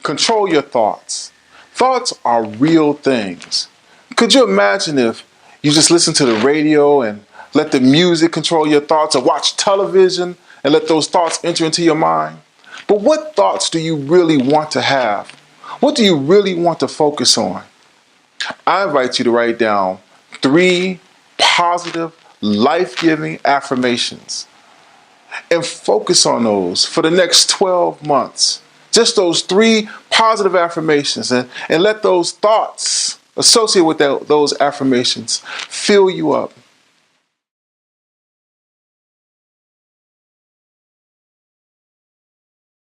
Control your thoughts. Thoughts are real things. Could you imagine if you just listen to the radio and let the music control your thoughts, or watch television and let those thoughts enter into your mind? But what thoughts do you really want to have? What do you really want to focus on? I invite you to write down 3 positive, life-giving affirmations and focus on those for the next 12 months. Just those 3 positive affirmations, and let those thoughts associated with those affirmations fill you up.